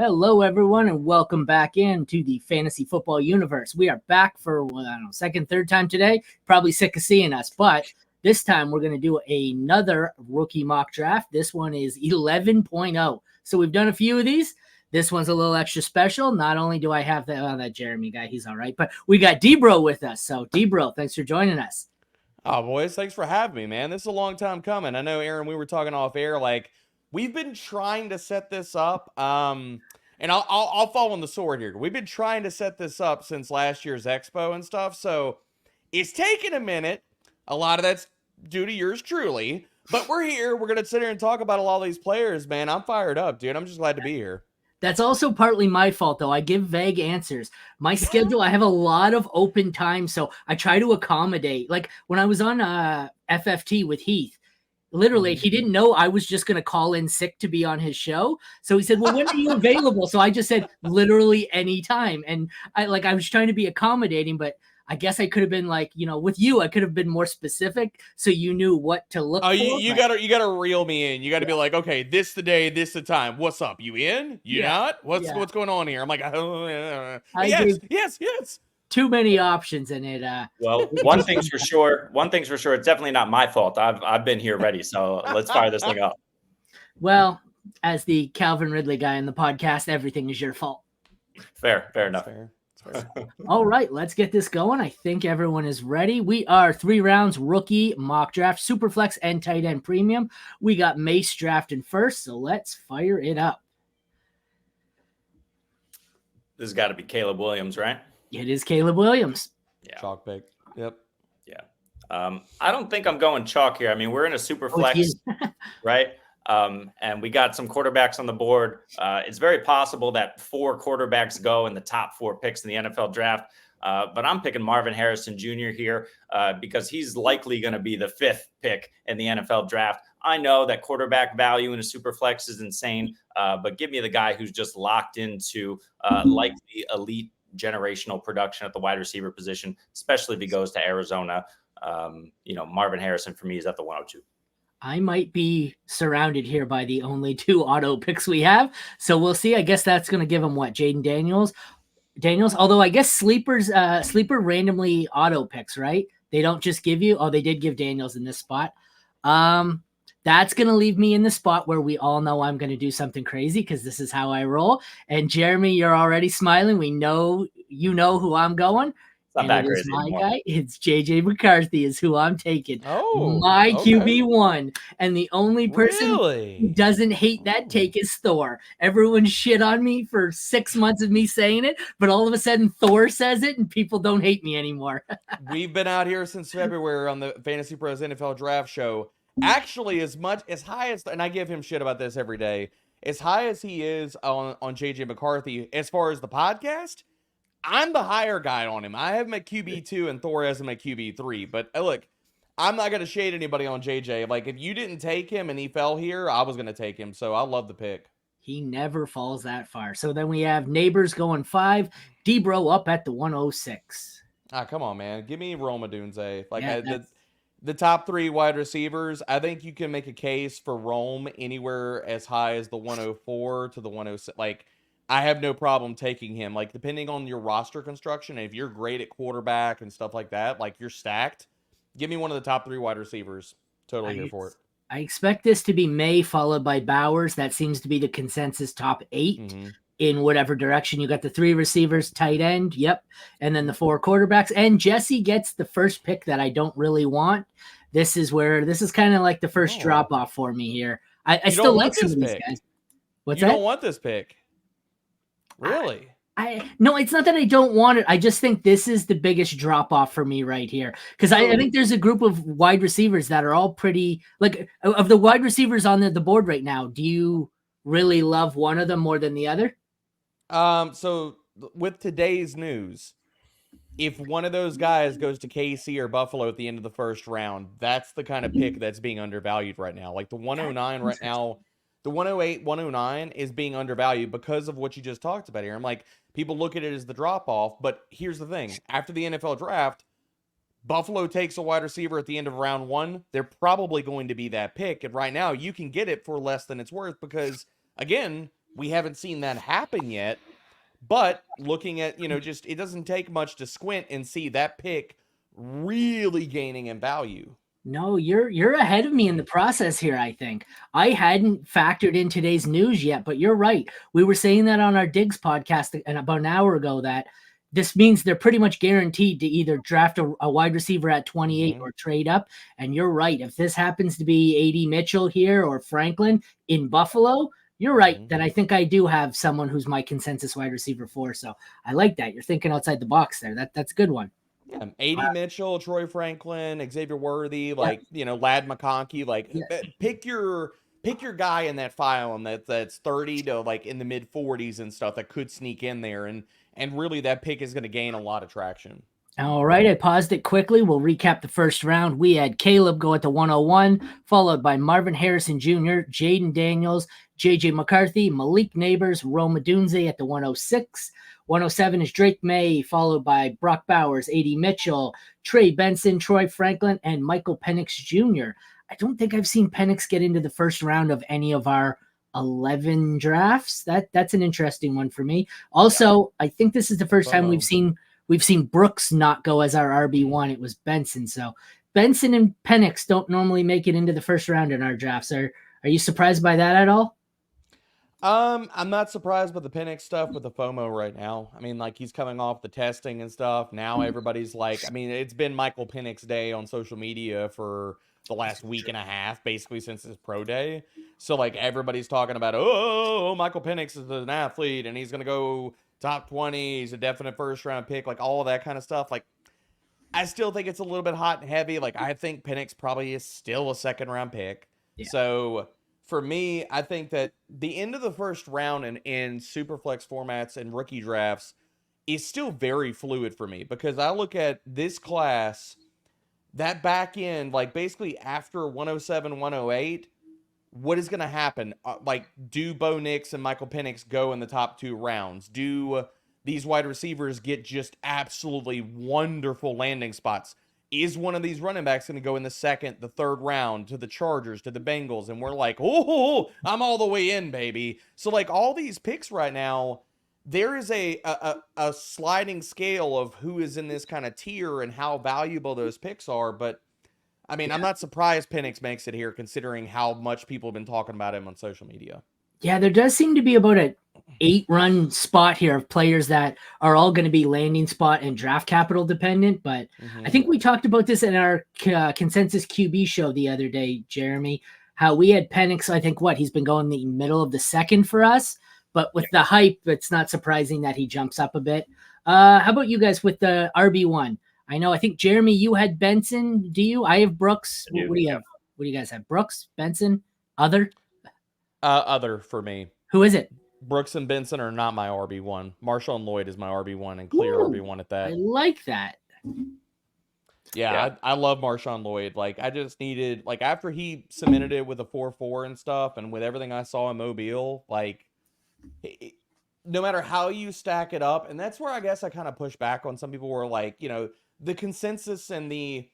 Hello, everyone, and welcome back into the fantasy football universe. We are back for, second, third time today. Probably sick of seeing us, but this time we're going to do another rookie mock draft. This one is 11.0. So we've done a few of these. This one's a little extra special. Not only do I have that Jeremy guy, he's all right, but we got Debro with us. So, Debro, thanks for joining us. Oh, boys, thanks for having me, man. This is a long time coming. I know, Aaron, we were talking off air, we've been trying to set this up. And I'll fall on the sword here. We've been trying to set this up since last year's expo and stuff, so it's taken a minute. A lot of that's due to yours truly, but we're here. We're gonna sit here and talk about all these players, man. I'm fired up, dude. I'm just glad to be here. That's also partly my fault, though. I give vague answers. My schedule, I have a lot of open time, so I try to accommodate. Like when I was on FFT with Heath, literally, he didn't know I was just going to call in sick to be on his show. So he said, well, when are you available? So I just said literally any time. And I was trying to be accommodating, but I guess I could have been with you, I could have been more specific so you knew what to look for. You gotta reel me in. You gotta be like, okay, this the day, this the time. What's up? You in? You not? What's going on here? I'm like, yes. Too many options in it. Well, one thing's for sure. It's definitely not my fault. I've been here ready. So let's fire this thing up. Well, as the Calvin Ridley guy in the podcast, everything is your fault. Fair enough. Fair. All right, let's get this going. I think everyone is ready. We are 3 rounds rookie mock draft, Superflex, and tight end premium. We got Mace drafting first, so let's fire it up. This has got to be Caleb Williams, right? It is Caleb Williams. Yeah. Chalk pick. Yep. Yeah. I don't think I'm going chalk here. I mean, we're in a Superflex, right? And we got some quarterbacks on the board. It's very possible that 4 quarterbacks go in the top 4 picks in the NFL draft. But I'm picking Marvin Harrison Jr. here because he's likely going to be the 5th pick in the NFL draft. I know that quarterback value in a Superflex is insane, but give me the guy who's just locked into likely elite generational production at the wide receiver position, especially if he goes to Arizona. Marvin Harrison for me is at the 102. I might be surrounded here by the only 2 auto picks we have. So we'll see. I guess that's going to give him what? Jaden Daniels. Although I guess sleeper randomly auto picks, right? They don't just give you. Oh, they did give Daniels in this spot. That's going to leave me in the spot where we all know I'm going to do something crazy because this is how I roll. And Jeremy, you're already smiling. We know you know who I'm going. It's not that crazy. My guy, it's JJ McCarthy is who I'm taking. Oh, my QB1. And the only person who Really? doesn't hate that take is Thor. Everyone shit on me for 6 months of me saying it, but all of a sudden Thor says it and people don't hate me anymore. We've been out here since February on the Fantasy Pros NFL Draft Show. Actually, as high as, and I give him shit about this every day, as high as he is on JJ McCarthy, as far as the podcast, I'm the higher guy on him. I have him at QB2 and Thor has him at QB3. But look, I'm not going to shade anybody on JJ. Like, if you didn't take him and he fell here, I was going to take him. So I love the pick. He never falls that far. So then we have Neighbors going 5, Debro up at the 106. Ah, come on, man. Give me Roma Dunze. Yeah, the top 3 wide receivers, I think you can make a case for Rome anywhere as high as the 104 to the 106. Like, I have no problem taking him. Like, depending on your roster construction, if you're great at quarterback and stuff like that, like you're stacked, give me one of the top 3 wide receivers. Totally here for it. I expect this to be May followed by Bowers. That seems to be the consensus top 8 in whatever direction. You got the 3 receivers, tight end, yep, and then the 4 quarterbacks. And Jesse gets the first pick that I don't really want. This is kind of like the first drop off for me here. I still like some of these guys. What's that? You don't want this pick. Really? No, it's not that I don't want it. I just think this is the biggest drop off for me right here. Because I think there's a group of wide receivers that are all pretty, like, of the wide receivers on the board right now, do you really love one of them more than the other? So with today's news, if one of those guys goes to KC or Buffalo at the end of the first round, that's the kind of pick that's being undervalued right now. Like the 109 right now, the 108, 109 is being undervalued because of what you just talked about here. I'm like, people look at it as the drop-off, but here's the thing. After the NFL draft, Buffalo takes a wide receiver at the end of round 1. They're probably going to be that pick. And right now, you can get it for less than it's worth because, again, we haven't seen that happen yet. But looking at, just it doesn't take much to squint and see that pick really gaining in value. No, you're ahead of me in the process here, I think. I hadn't factored in today's news yet, but you're right. We were saying that on our Diggs podcast about an hour ago that this means they're pretty much guaranteed to either draft a wide receiver at 28 or trade up. And you're right. If this happens to be AD Mitchell here or Franklin in Buffalo, you're right. Then I think I do have someone who's my consensus wide receiver 4. So I like that. You're thinking outside the box there. That's a good one. AD Mitchell, Troy Franklin, Xavier Worthy, Lad McConkey, pick your guy in that file and that's 30 to like in the mid 40s and stuff that could sneak in there. And really that pick is going to gain a lot of traction. All right, I paused it quickly. We'll recap the first round. We had Caleb go at the 101, followed by Marvin Harrison Jr., Jaden Daniels, JJ McCarthy, Malik Neighbors, Rome Dunze at the 106. 107 is Drake May, followed by Brock Bowers, AD Mitchell, Trey Benson, Troy Franklin, and Michael Penix Jr. I don't think I've seen Penix get into the first round of any of our 11 drafts. That's an interesting one for me. Also, I think this is the first time we've seen Brooks not go as our RB1. It was Benson. So Benson and Penix don't normally make it into the first round in our drafts. Are you surprised by that at all? I'm not surprised by the Penix stuff with the FOMO right now. I mean, like he's coming off the testing and stuff. Now everybody's like, I mean, it's been Michael Penix Day on social media for the last week and a half, basically since his pro day. So like everybody's talking about, oh, Michael Penix is an athlete and he's going to go top 20. He's a definite first round pick, like all of that kind of stuff. Like I still think it's a little bit hot and heavy. Like I think Penix probably is still a second round pick. Yeah. So for me, I think that the end of the first round in Superflex formats and rookie drafts is still very fluid for me because I look at this class, that back end, like basically after 107, 108, what is going to happen? Like, do Bo Nix and Michael Penix go in the top 2 rounds? Do these wide receivers get just absolutely wonderful landing spots? Is one of these running backs going to go in the second, the third round to the Chargers, to the Bengals? And we're like, oh, I'm all the way in, baby. So like all these picks right now, there is a sliding scale of who is in this kind of tier and how valuable those picks are. But I mean, I'm not surprised Penix makes it here considering how much people have been talking about him on social media. Yeah, there does seem to be about an 8-run spot here of players that are all going to be landing spot and draft capital dependent. But I think we talked about this in our consensus QB show the other day, Jeremy, how we had Penix. I think he's been going the middle of the second for us, but with the hype, it's not surprising that he jumps up a bit. How about you guys with the RB1? I think Jeremy, you had Benson. Do you? I have Brooks. What do you have? What do you guys have? Brooks, Benson, other? Other for me. Who is it? Brooks and Benson are not my RB1. Marshawn Lloyd is my RB1 and clear RB1 at that. I like that. Yeah. I love Marshawn Lloyd. Like I just needed, like after he cemented it with a 4.4 and stuff and with everything I saw in Mobile, like no matter how you stack it up, and that's where I guess I kind of push back on some people who are like, the consensus and the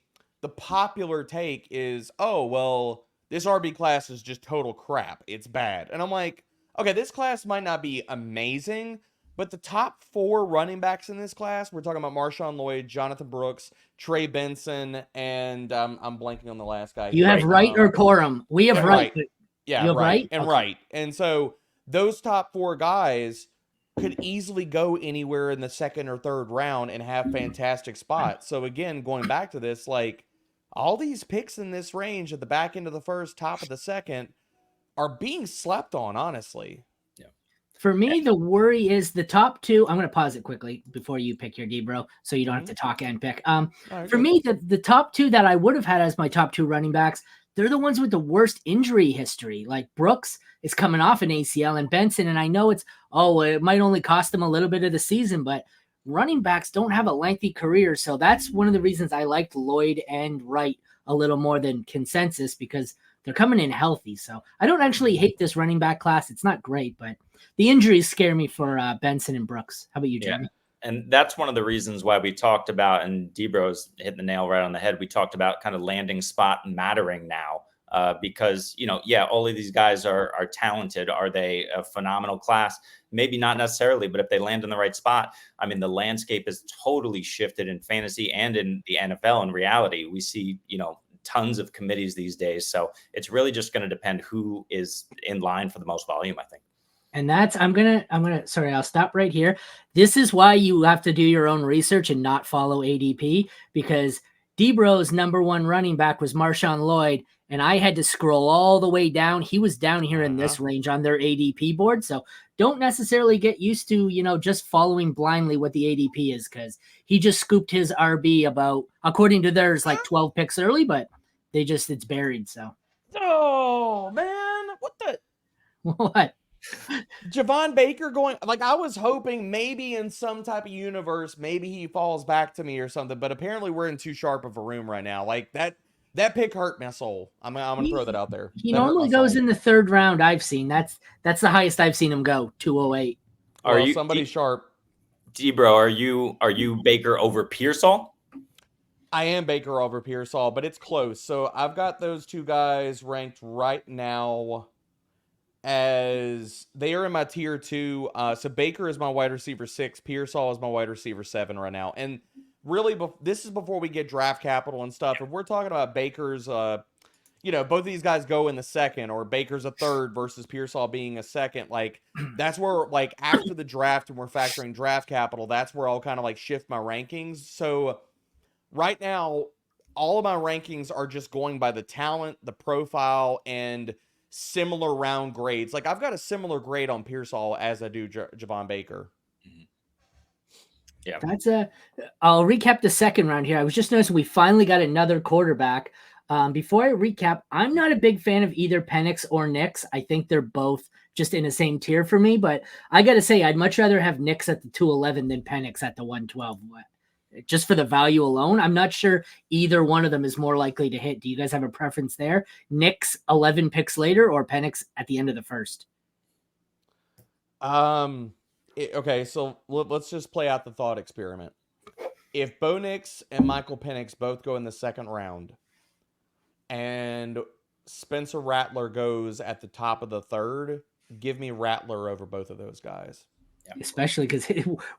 popular take is, oh, well, this RB class is just total crap. It's bad. And I'm like, okay, this class might not be amazing, but the top 4 running backs in this class, we're talking about Marshawn Lloyd, Jonathan Brooks, Trey Benson, and I'm blanking on the last guy. You have Wright or Corum. We have Wright. Yeah, you have Wright. And okay. Wright. And so those top 4 guys could easily go anywhere in the second or third round and have fantastic spots. So again, going back to this, like all these picks in this range at the back end of the first, top of the second are being slept on, honestly. Yeah. For me, the worry is the top 2. I'm going to pause it quickly before you pick your D, bro, so you don't have to talk and pick. For me, the top 2 that I would have had as my top 2 running backs, they're the ones with the worst injury history. Like Brooks is coming off an ACL and Benson, and I know it might only cost them a little bit of the season, but running backs don't have a lengthy career. So that's one of the reasons I liked Lloyd and Wright a little more than consensus because they're coming in healthy. So I don't actually hate this running back class. It's not great, but the injuries scare me for Benson and Brooks. How about you, Jeremy? Yeah. And that's one of the reasons why we talked about, and Debro's hitting the nail right on the head. We talked about kind of landing spot mattering now because, yeah, all of these guys are talented. Are they a phenomenal class? Maybe not necessarily, but if they land in the right spot, I mean, the landscape has totally shifted in fantasy and in the NFL. In reality, we see, tons of committees these days. So it's really just going to depend who is in line for the most volume, I think. And that's, sorry, I'll stop right here. This is why you have to do your own research and not follow ADP, because Debro's number one running back was Marshawn Lloyd, and I had to scroll all the way down. He was down here in this range on their ADP board. So don't necessarily get used to, just following blindly what the ADP is, because he just scooped his RB about, according to theirs, like 12 picks early, but it's buried. So. Oh, man. What the? What? Javon Baker going, like, I was hoping maybe in some type of universe, maybe he falls back to me or something, but apparently we're in too sharp of a room right now. Like, that pick hurt my soul. I'm gonna throw that out there. He normally goes in the third round. I've seen that's the highest I've seen him go, 208. Are you somebody sharp? Debro, are you Baker over Pearsall? I am Baker over Pearsall, but it's close. So I've got those two guys ranked right now as they are in my tier 2. So Baker is my wide receiver 6. Pearsall is my wide receiver 7 right now. And really, this is before we get draft capital and stuff. If we're talking about Baker's, both of these guys go in the second, or Baker's a third versus Pearsall being a second, like, that's where, like, after the draft and we're factoring draft capital, that's where I'll kind of, like, shift my rankings. So right now, all of my rankings are just going by the talent, the profile, and similar round grades. Like, I've got a similar grade on Pearsall as I do Javon Baker. Yeah. I'll recap the second round here. I was just noticing we finally got another quarterback. Before I recap, I'm not a big fan of either Penix or Nix. I think they're both just in the same tier for me, but I got to say, I'd much rather have Nix at the 211 than Penix at the 112. Just for the value alone, I'm not sure either one of them is more likely to hit. Do you guys have a preference there? Nix 11 picks later or Penix at the end of the first? Okay, so let's just play out the thought experiment. If Bo Nix and Michael Penix both go in the second round, and Spencer Rattler goes at the top of the third, give me Rattler over both of those guys. Yeah. Especially because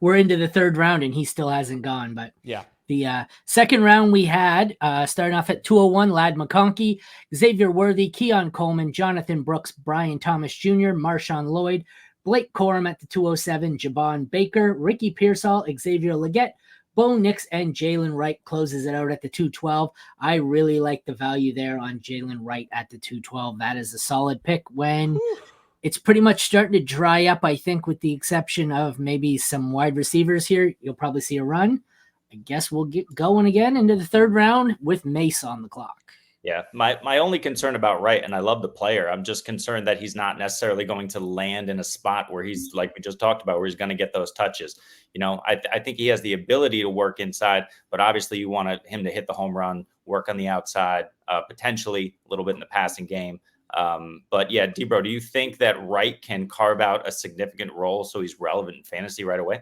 we're into the third round and he still hasn't gone. But yeah, the second round we had starting off at 201, Ladd McConkey, Xavier Worthy, Keon Coleman, Jonathan Brooks, Brian Thomas Jr., Marshawn Lloyd, Blake Corum at the 207, Javon Baker, Ricky Pearsall, Xavier Legette, Bo Nix, and Jalen Wright closes it out at the 212. I really like the value there on Jalen Wright at the 212. That is a solid pick when it's pretty much starting to dry up, I think, with the exception of maybe some wide receivers here. You'll probably see a run. I guess we'll get going again into the third round with Mace on the clock. Yeah, my only concern about Wright, and I love the player, I'm just concerned that he's not necessarily going to land in a spot where he's, like we just talked about, where he's going to get those touches. I think he has the ability to work inside, but obviously you want him to hit the home run, work on the outside, potentially a little bit in the passing game. But yeah, Debro, do you think that Wright can carve out a significant role so he's relevant in fantasy right away?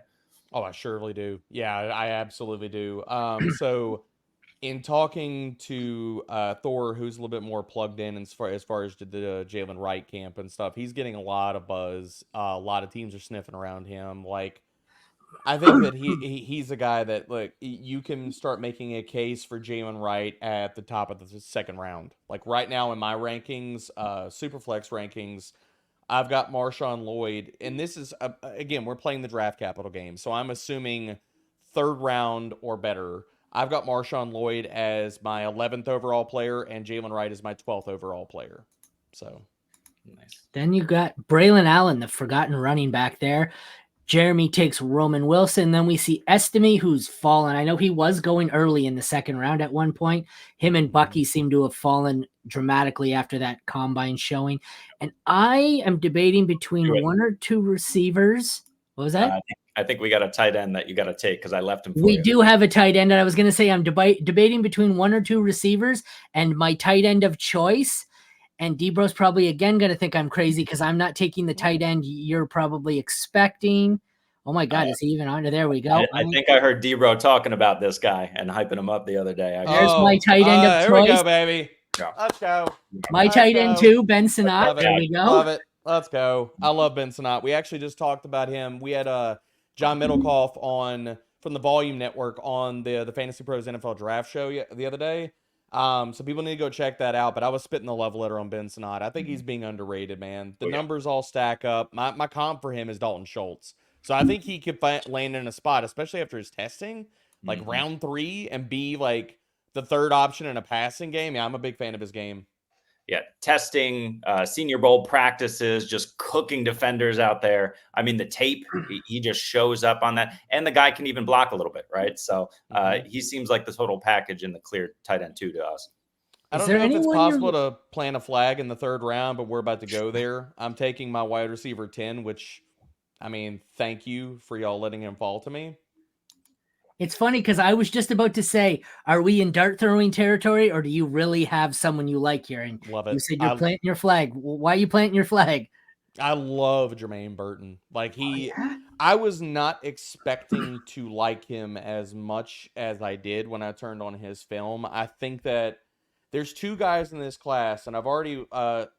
Oh, I surely do. Yeah, I absolutely do. So in talking to Thor, who's a little bit more plugged in as far as the Jalen Wright camp and stuff, he's getting a lot of buzz. A lot of teams are sniffing around him. Like, I think that he's a guy that, like, you can start making a case for Jalen Wright at the top of the second round. Like, right now in my rankings, Superflex rankings, I've got Marshawn Lloyd, and this is again, we're playing the draft capital game, so I'm assuming third round or better. I've got Marshawn Lloyd as my 11th overall player and Jalen Wright as my 12th overall player. So nice. Then you got Braylon Allen, the forgotten running back there. Jeremy takes Roman Wilson. Then we see Estime, who's fallen. I know he was going early in the second round at one point. Him and Bucky seem to have fallen dramatically after that combine showing. And I am debating between one or two receivers. What was that? I think we got a tight end that you got to take because I left him for We you. do have a tight end. And I was going to say I'm debating between one or two receivers and my tight end of choice. And Debro's probably again going to think I'm crazy because I'm not taking the tight end you're probably expecting. Oh my God, is he even on? There we go. I think I heard Debro talking about this guy and hyping him up the other day. There's my tight end of there choice. we go, baby. Yeah. Let's go. My Let's tight end go. too, Ben Sinnott. Love it. There we go. Love it. Let's go. I love Ben Sinnott. We actually just talked about him. We had John Middlecoff on from the Volume Network on the Fantasy Pros NFL Draft Show the other day. So people need to go check that out. But I was spitting the love letter on Ben Sinnott. I think he's being underrated, man. The numbers all stack up. My comp for him is Dalton Schultz. So I think he could land in a spot, especially after his testing, like round 3, and be like the third option in a passing game. Yeah, I'm a big fan of his game. Yeah, testing, Senior Bowl practices, just cooking defenders out there. I mean, the tape, he just shows up on that. And the guy can even block a little bit, right? So he seems like the total package in the clear tight end 2 to us. I don't know if it's possible to plant a flag in the 3rd round, but we're about to go there. I'm taking my wide receiver 10, which, I mean, thank you for y'all letting him fall to me. It's funny because I was just about to say, are we in dart throwing territory, or do you really have someone you like here? And love it. You said you're planting your flag. Why are you planting your flag? I love Jermaine Burton. Like I was not expecting to like him as much as I did when I turned on his film. I think that there's 2 guys in this class, and I've already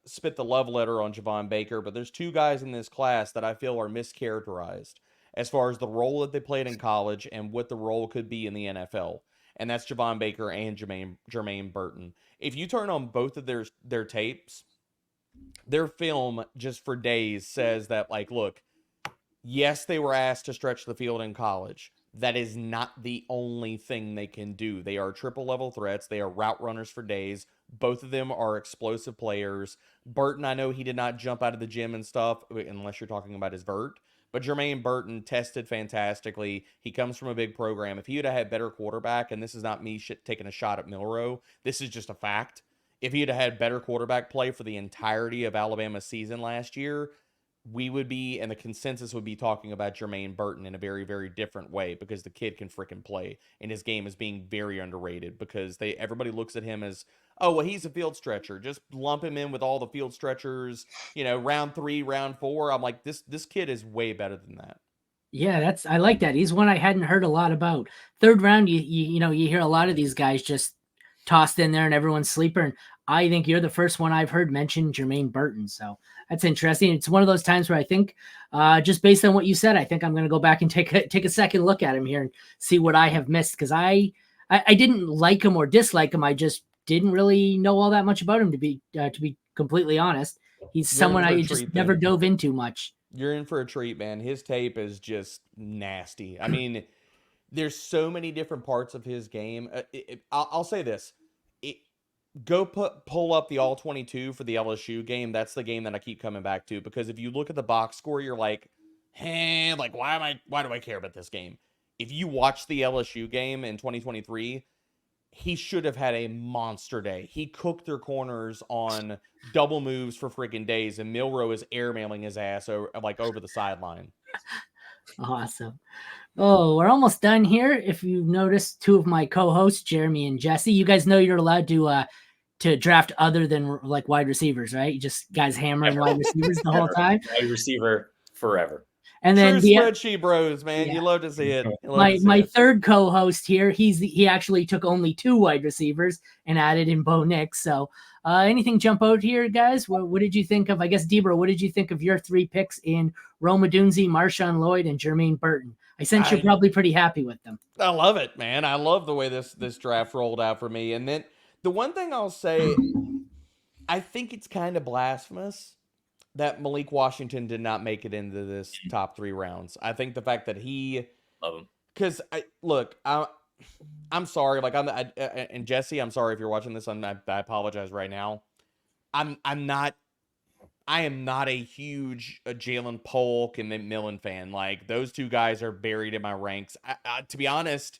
spit the love letter on Javon Baker, but there's 2 guys in this class that I feel are mischaracterized as far as the role that they played in college and what the role could be in the NFL. And that's Javon Baker and Jermaine Burton. If you turn on both of their tapes, their film just for days says that, like, look, yes, they were asked to stretch the field in college. That is not the only thing they can do. They are triple level threats. They are route runners for days. Both of them are explosive players. Burton, I know he did not jump out of the gym and stuff, unless you're talking about his vert. But Jermaine Burton tested fantastically. He comes from a big program. If he would have had better quarterback, and this is not me taking a shot at Milroe, this is just a fact. If he would have had better quarterback play for the entirety of Alabama's season last year, we would be, and the consensus would be talking about Jermaine Burton in a very, very different way, because the kid can freaking play, and his game is being very underrated because everybody looks at him as, oh, well, he's a field stretcher. Just lump him in with all the field stretchers, round 3, round 4. I'm like, this kid is way better than that. Yeah, I like that. He's one I hadn't heard a lot about. 3rd round, you hear a lot of these guys just tossed in there and everyone's sleeper. And I think you're the first one I've heard mention Jermaine Burton. So that's interesting. It's one of those times where I think, just based on what you said, I think I'm going to go back and take a second look at him here and see what I have missed. Cause I didn't like him or dislike him. I just didn't really know all that much about him, to be completely honest. He's someone I just never dove into much. You're in for a treat, man. His tape is just nasty. I mean, there's so many different parts of his game. I'll say this. Pull up the All-22 for the LSU game. That's the game that I keep coming back to, because if you look at the box score, you're like, hey, like, why do I care about this game? If you watch the LSU game in 2023, he should have had a monster day. He cooked their corners on double moves for freaking days, and Milroe is airmailing his ass over the sideline. Awesome. Oh, we're almost done here. If you've noticed, 2 of my co-hosts, Jeremy and Jesse, you guys know you're allowed to draft other than like wide receivers, right? You just guys hammering wide receivers the whole time. Wide receiver forever. And then True spreadsheet bros, man. Yeah. You love to see it. My third co-host here, he actually took only 2 wide receivers and added in Bo Nix. So anything jump out here, guys? What did you think of, I guess, Debra, what did you think of your 3 picks in Rome Odunze, Marshawn Lloyd, and Jermaine Burton? I sense you're probably pretty happy with them. I love it, man. I love the way this draft rolled out for me. And then the one thing I'll say, I think it's kind of blasphemous that Malik Washington did not make it into this top 3 rounds. I think the fact that he, love him, because I'm sorry, like and Jesse, I'm sorry if you're watching this. I apologize right now. I am not a huge Jalen Polk and McMillan fan. Like, those 2 guys are buried in my ranks. To be honest,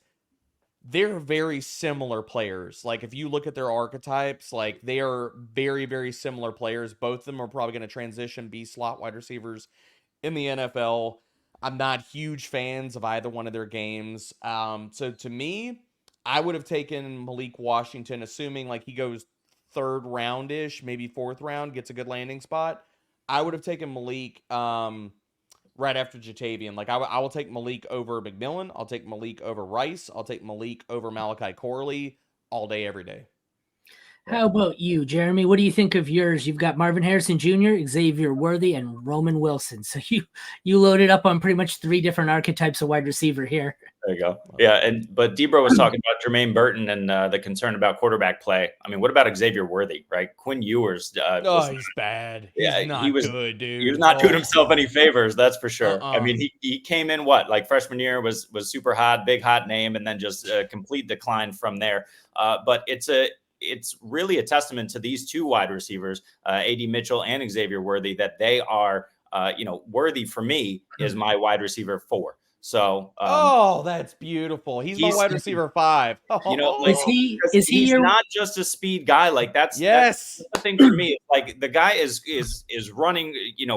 they're very similar players. Like, if you look at their archetypes, like, they are very, very similar players. Both of them are probably going to transition, be slot wide receivers in the NFL. I'm not huge fans of either one of their games. So to me, I would have taken Malik Washington, assuming like he goes 3rd round-ish, maybe 4th round, gets a good landing spot. I would have taken Malik right after Jatavian. Like, I will take Malik over McMillan. I'll take Malik over Rice. I'll take Malik over Malachi Corley all day, every day. How about you, Jeremy? What do you think of yours? You've got Marvin Harrison Jr., Xavier Worthy, and Roman Wilson. So you loaded up on pretty much 3 different archetypes of wide receiver here. There you go. Yeah, but Debro was talking about Jermaine Burton and the concern about quarterback play. I mean, what about Xavier Worthy, right? Quinn Ewers. He's bad. He's not good, dude. He was not doing himself any favors, that's for sure. I mean, he came in like freshman year was super hot, big hot name, and then just a complete decline from there. But it's really a testament to these 2 wide receivers, A.D. Mitchell and Xavier Worthy, that they are, Worthy for me is my wide receiver 4. So, that's beautiful. He's my wide receiver 5. He's not just a speed guy. Like that's the thing for me. Like the guy is running,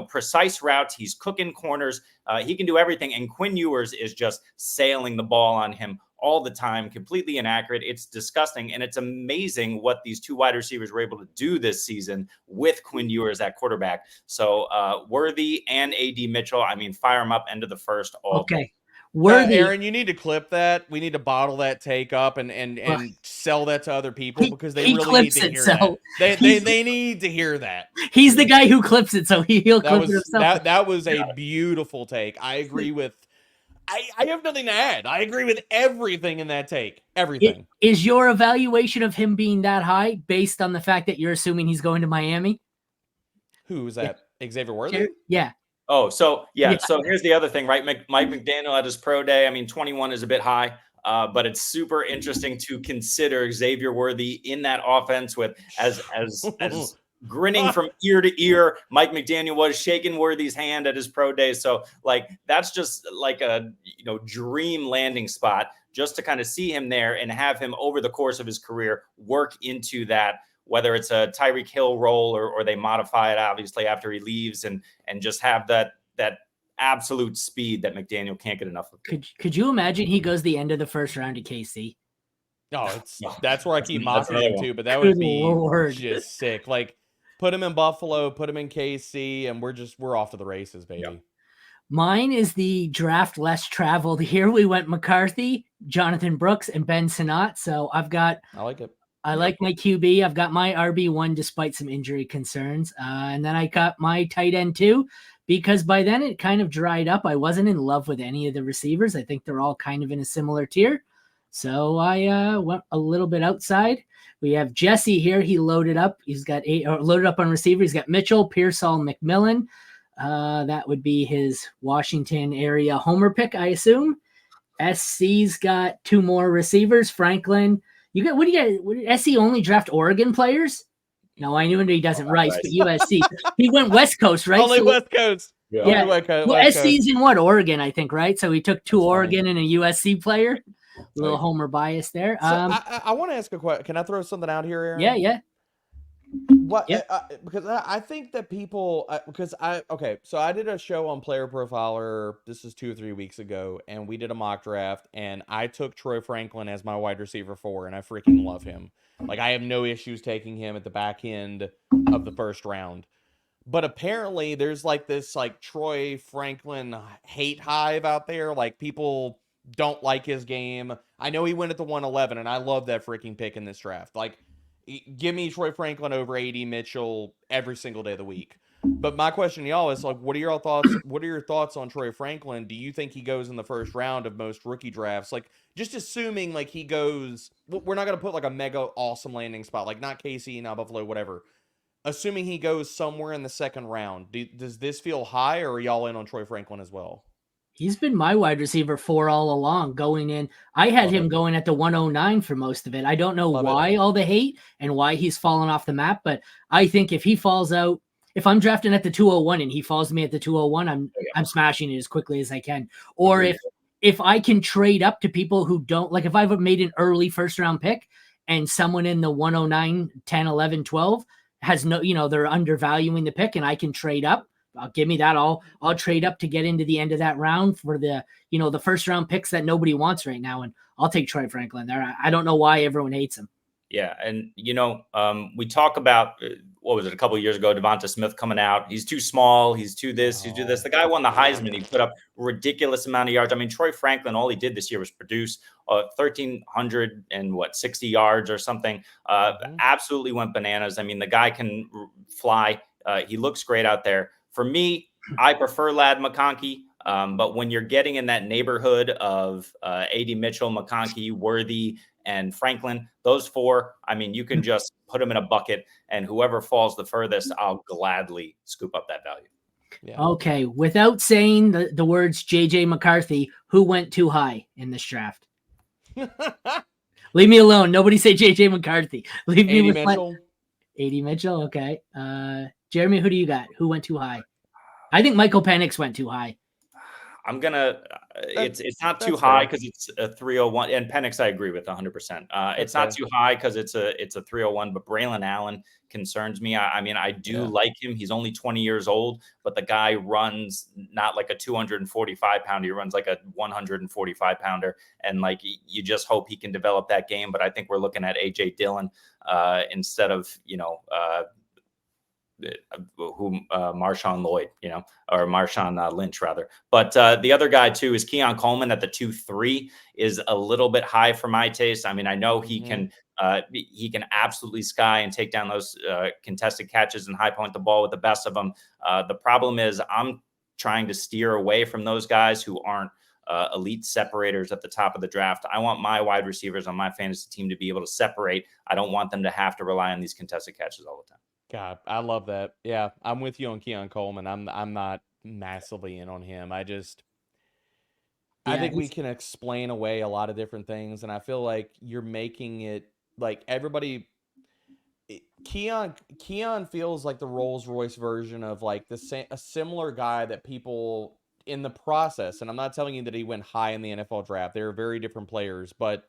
precise routes. He's cooking corners. He can do everything. And Quinn Ewers is just sailing the ball on him all the time, completely inaccurate. It's disgusting. And it's amazing what these 2 wide receivers were able to do this season with Quinn Ewers at quarterback. So Worthy and A.D. Mitchell, I mean, fire them up end of the first. Okay. Worthy. Aaron, you need to clip that. We need to bottle that take up and sell that to other people because they really need to hear that. They need to hear that. He's the guy who clips it, so he'll clip it himself. That was a beautiful take. I agree with I have nothing to add. I agree with everything in that take. Everything. Is your evaluation of him being that high based on the fact that you're assuming he's going to Miami? Who is that? Xavier Worthy? Yeah. Oh, so So here's the other thing, right? Mike McDaniel at his pro day. I mean, 21 is a bit high, but it's super interesting to consider Xavier Worthy in that offense with as grinning from ear to ear. Mike McDaniel was shaking Worthy's hand at his pro day. So like, that's just like a, dream landing spot just to kind of see him there and have him over the course of his career work into that, whether it's a Tyreek Hill role or they modify it obviously after he leaves and just have that absolute speed that McDaniel can't get enough of. Could you imagine he goes the end of the first round to KC? That's where I keep mocking him too, but that would be just sick. Like, put him in Buffalo, put him in KC, and we're off to the races, baby. Yep. Mine is the draft less traveled. Here we went McCarthy, Jonathan Brooks, and Ben Sinnott. So I like it. I like my QB. I've got my RB1 despite some injury concerns. And then I got my tight end too, because by then it kind of dried up. I wasn't in love with any of the receivers. I think they're all kind of in a similar tier. So I went a little bit outside. We have Jesse here. He loaded up. He's got loaded up on receiver. He's got Mitchell, Pearsall, McMillan. That would be his Washington area homer pick, I assume. SC's got 2 more receivers. Franklin. What do you got? SC only draft Oregon players? No, I knew he doesn't Rice, but USC. He went West Coast, right? Only West Coast. Yeah. Well, SC's in Oregon, I think, right? So he took 2 Oregon and a USC player. A little homer bias there. So I want to ask a question. Can I throw something out here, Aaron? Yeah. What? Yeah. Because I think that people so I did a show on Player Profiler. This is 2 or 3 weeks ago, and we did a mock draft, and I took Troy Franklin as my wide receiver 4, and I freaking love him. Like, I have no issues taking him at the back end of the first round. But apparently, there's like this Troy Franklin hate hive out there. Like, people don't like his game. I know he went at the 111, and I love that freaking pick in this draft. Like, give me Troy Franklin over A.D. Mitchell every single day of the week. But my question to y'all is, like, what are your thoughts? What are your thoughts on Troy Franklin? Do you think he goes in the first round of most rookie drafts? Like, just assuming like he goes, we're not going to put like a mega awesome landing spot, like not KC, not Buffalo, whatever. Assuming he goes somewhere in the second round, does this feel high, or are y'all in on Troy Franklin as well? He's been my wide receiver 4 all along going in. I had him going at the 109 for most of it. I don't know why all the hate and why he's fallen off the map, but I think if he falls out, if I'm drafting at the 201 and he falls to me at the 201, I'm smashing it as quickly as I can. Or if I can trade up to people who don't, like if I've made an early first round pick and someone in the 109, 10, 11, 12 has no, they're undervaluing the pick and I can trade up. Give me that. I'll trade up to get into the end of that round for the, the first round picks that nobody wants right now. And I'll take Troy Franklin there. I don't know why everyone hates him. Yeah. And, we talk about what was it, a couple of years ago, Devonta Smith coming out. He's too small. He's too this. He's too this. The guy won the Heisman. He put up a ridiculous amount of yards. I mean, Troy Franklin, all he did this year was produce 1,360 yards or something. Absolutely went bananas. I mean, the guy can fly. He looks great out there. For me, I prefer Ladd McConkey. But when you're getting in that neighborhood of A.D. Mitchell, McConkey, Worthy, and Franklin, those four, I mean, you can just put them in a bucket, and whoever falls the furthest, I'll gladly scoop up that value. Yeah. Okay, without saying the words J.J. McCarthy, who went too high in this draft? Leave me alone. Nobody say J.J. McCarthy. Leave me with Mitchell. A.D. Mitchell, okay. Jeremy, who do you got? Who went too high? I think Michael Penix went too high. I'm gonna. It's not too high because it's a 301, and Penix I agree with 100%. It's not too high because it's a 301, but Braylon Allen concerns me. I mean, I do like him. He's only 20 years old, but the guy runs not like a 245 pounder. He runs like a 145 pounder, and like you just hope he can develop that game. But I think we're looking at AJ Dillon instead of Marshawn Lloyd, or Marshawn Lynch rather. But the other guy too is Keon Coleman at the 2-3 is a little bit high for my taste. I mean, I know he can absolutely sky and take down those contested catches and high point the ball with the best of them. The problem is I'm trying to steer away from those guys who aren't elite separators at the top of the draft. I want my wide receivers on my fantasy team to be able to separate. I don't want them to have to rely on these contested catches all the time. God, I love that. Yeah, I'm with you on Keon Coleman. I'm not massively in on him. I think we can explain away a lot of different things, and I feel like you're making it like everybody. Keon feels like the Rolls-Royce version of like a similar guy that people in the process, and I'm not telling you that he went high in the NFL draft. They're very different players, but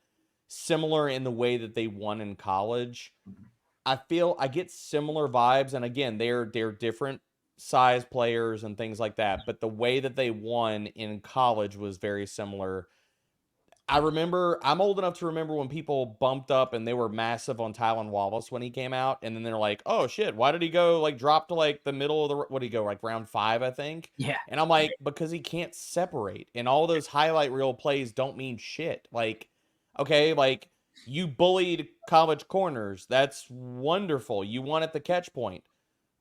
similar in the way that they won in college. I get similar vibes, and again, they're different size players and things like that, but the way that they won in college was very similar. I'm old enough to remember when people bumped up and they were massive on Tylan Wallace when he came out, and then they're like, oh shit, why did he go like drop to like the middle of what did he go, like round 5, I think? Yeah. And I'm like, because he can't separate, and all those highlight reel plays don't mean shit. Like, okay, like you bullied college corners. That's wonderful. You won at the catch point.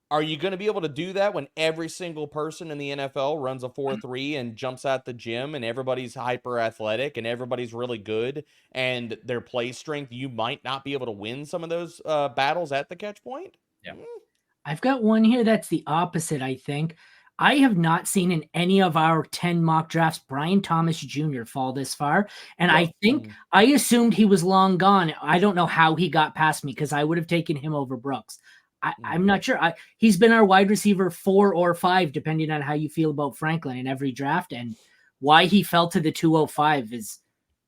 Are you going to be able to do that when every single person in the NFL runs a 4.3 and jumps out the gym and everybody's hyper athletic and everybody's really good and their play strength? You might not be able to win some of those battles at the catch point. Yeah. I've got one here that's the opposite, I think. I have not seen in any of our 10 mock drafts Brian Thomas Jr. fall this far. And I think I assumed he was long gone. I don't know how he got past me because I would have taken him over Brooks. I'm not sure. He's been our wide receiver 4 or 5, depending on how you feel about Franklin in every draft. And why he fell to the 205 is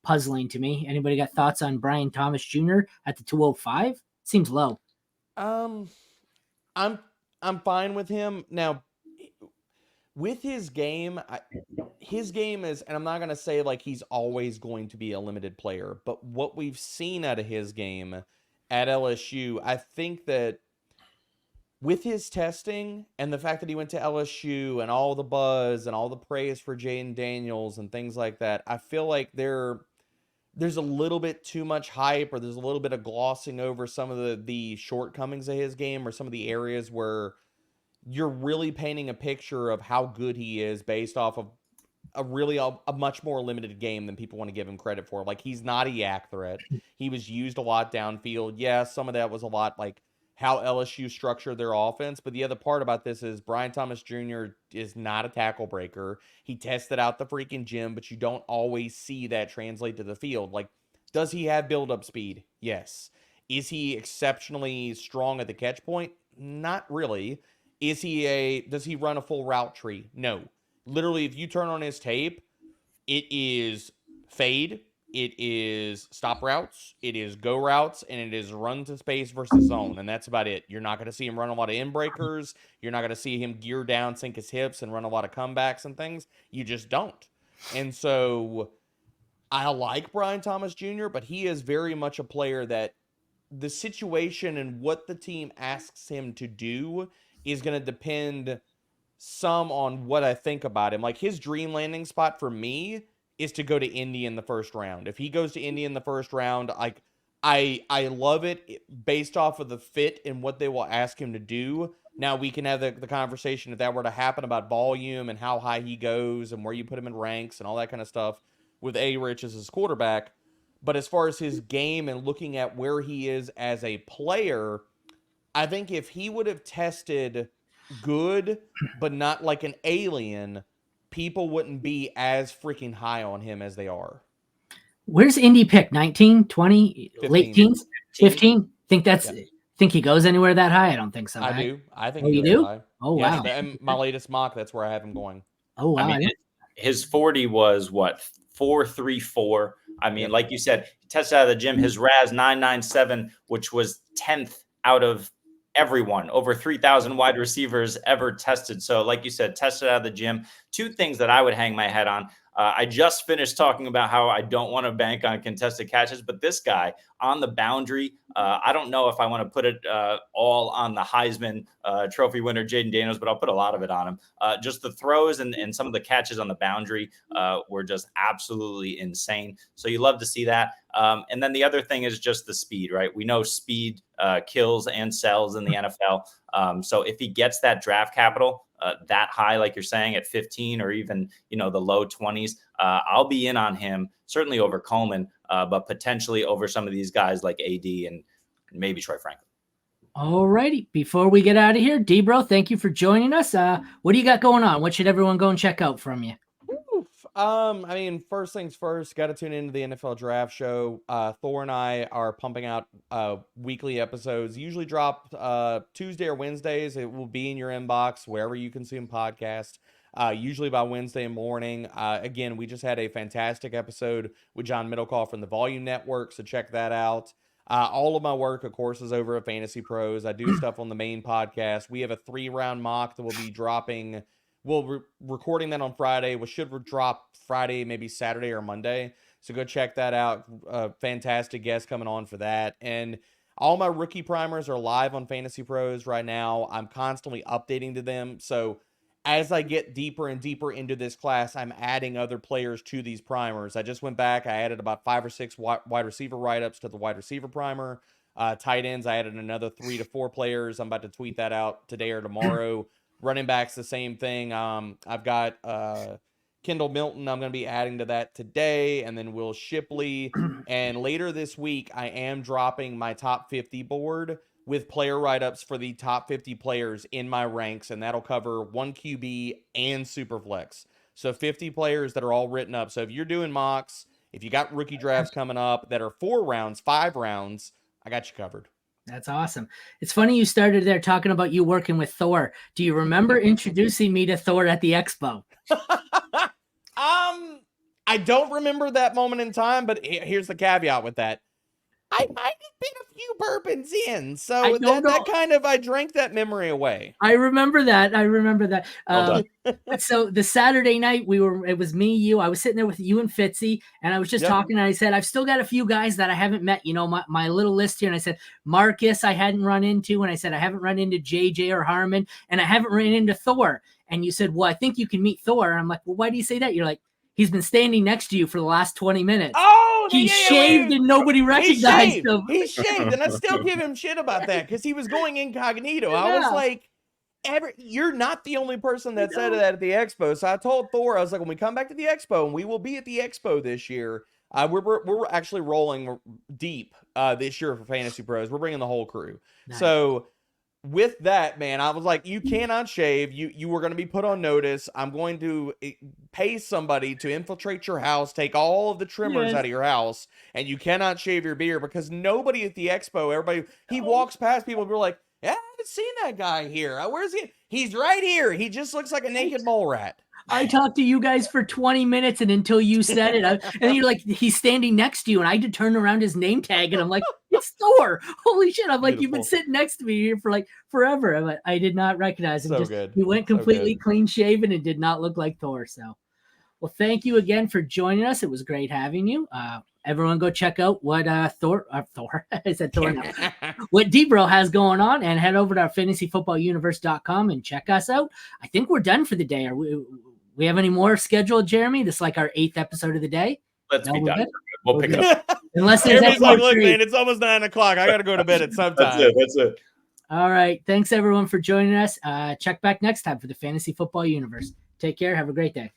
puzzling to me. Anybody got thoughts on Brian Thomas Jr. at the 205? Seems low. I'm fine with him. Now, with his game is, and I'm not going to say like he's always going to be a limited player, but what we've seen out of his game at LSU, I think that with his testing and the fact that he went to LSU and all the buzz and all the praise for Jayden Daniels and things like that, I feel like there's a little bit too much hype, or there's a little bit of glossing over some of the shortcomings of his game, or some of the areas where you're really painting a picture of how good he is based off of a much more limited game than people want to give him credit for. Like, he's not a yak threat. He was used a lot downfield. Yeah, some of that was a lot like how LSU structured their offense. But the other part about this is Brian Thomas Jr. is not a tackle breaker. He tested out the freaking gym, but you don't always see that translate to the field. Like, does he have build-up speed? Yes. Is he exceptionally strong at the catch point? Not really. Does he run a full route tree? No. Literally, if you turn on his tape, it is fade, it is stop routes, it is go routes, and it is run to space versus zone, and that's about it. You're not going to see him run a lot of in breakers. You're not going to see him gear down, sink his hips, and run a lot of comebacks and things. You just don't. And so I like Brian Thomas Jr., but he is very much a player that the situation and what the team asks him to do is going to depend some on what I think about him. Like, his dream landing spot for me is to go to Indy in the first round. If he goes to Indy in the first round, like, I love it based off of the fit and what they will ask him to do. Now we can have the conversation if that were to happen about volume and how high he goes and where you put him in ranks and all that kind of stuff with A-Rich as his quarterback. But as far as his game and looking at where he is as a player, I think if he would have tested good, but not like an alien, people wouldn't be as freaking high on him as they are. Where's Indy pick? 19, 20, 15. late teens? 15? Think he goes anywhere that high? I don't think so. I do. I think you do? high. Oh, yes, wow. And my latest mock, that's where I have him going. Oh, wow. I mean, his 40 was what? 4.34. I mean, like you said, he tested out of the gym. His RAS 997, which was 10th out of everyone, over 3,000 wide receivers ever tested. So like you said, tested out of the gym. Two things that I would hang my head on. I just finished talking about how I don't want to bank on contested catches, but this guy on the boundary, I don't know if I want to put it all on the Heisman Trophy winner, Jaden Daniels, but I'll put a lot of it on him. Just the throws and some of the catches on the boundary were just absolutely insane. So you love to see that. And then the other thing is just the speed, right? We know speed kills and sells in the NFL. So if he gets that draft capital, that high, like you're saying, at 15 or even, the low 20s, I'll be in on him, certainly over Coleman, but potentially over some of these guys like AD and maybe Troy Franklin. All righty. Before we get out of here, D-Bro, thank you for joining us. What do you got going on? What should everyone go and check out from you? I mean, first things first, got to tune into the NFL Draft Show. Thor and I are pumping out weekly episodes, usually drop Tuesday or Wednesdays. It will be in your inbox wherever you consume podcasts, usually by Wednesday morning. Again, we just had a fantastic episode with John Middlecoff from the Volume Network, so check that out. All of my work, of course, is over at Fantasy Pros. I do stuff on the main podcast. We have a 3-round mock that will be dropping. We're recording that on Friday. We should drop Friday, maybe Saturday or Monday. So go check that out. Fantastic guest coming on for that. And all my rookie primers are live on Fantasy Pros right now. I'm constantly updating to them. So as I get deeper and deeper into this class, I'm adding other players to these primers. I just went back. I added about 5 or 6 wide receiver write-ups to the wide receiver primer. Tight ends, I added another 3 to 4 players. I'm about to tweet that out today or tomorrow. Running backs, the same thing. I've got Kendall Milton. I'm going to be adding to that today, and then Will Shipley. And later this week, I am dropping my top 50 board with player write-ups for the top 50 players in my ranks, and that'll cover 1 QB and Superflex. So 50 players that are all written up. So if you're doing mocks, if you got rookie drafts coming up that are 4 rounds, 5 rounds, I got you covered. That's awesome. It's funny you started there talking about you working with Thor. Do you remember introducing me to Thor at the Expo? I don't remember that moment in time, but here's the caveat with that. I might have been a few bourbons in, so that kind of, I drank that memory away. I remember that. So the Saturday night it was me, you, I was sitting there with you and Fitzy, and I was just talking, and I said, I've still got a few guys that I haven't met, my little list here. And I said, Marcus, I hadn't run into, and I said, I haven't run into JJ or Harmon, and I haven't run into Thor. And you said, well, I think you can meet Thor. And I'm like, well, why do you say that? You're like, he's been standing next to you for the last 20 minutes. Oh, he shaved and nobody recognized him. He shaved, and I still give him shit about that because he was going incognito. I was like, you're not the only person that said that at the Expo. So I told Thor, I was like, when we come back to the Expo, and we will be at the Expo this year, we're actually rolling deep this year for Fantasy Pros. We're bringing the whole crew. Nice. So with that, man, I was like, you cannot shave. You were going to be put on notice. I'm going to pay somebody to infiltrate your house, take all of the trimmers out of your house, and you cannot shave your beard because nobody at the Expo, he walks past people, people are like, yeah, I haven't seen that guy here. Where's he? He's right here. He just looks like a naked mole rat. I talked to you guys for 20 minutes, and until you said it, and then you're like, he's standing next to you, and I had to turn around his name tag, and I'm like, it's Thor. Holy shit. I'm like, you've been sitting next to me here for like forever. I did not recognize him. So good. He went completely clean shaven and did not look like Thor. So Well, thank you again for joining us. It was great having you. Everyone go check out what Thor I said Thor now. What Debro has going on, and head over to our fantasyfootballuniverse.com and check us out. I think we're done for the day. Are we have any more scheduled, Jeremy? This is like our 8th episode of the day. Let's be done. Good? We'll pick it up. Unless there's Jeremy's like, look, three. man, it's almost 9 o'clock. I got to go to bed at some time. That's it. All right. Thanks everyone for joining us. Check back next time for the Fantasy Football Universe. Take care. Have a great day.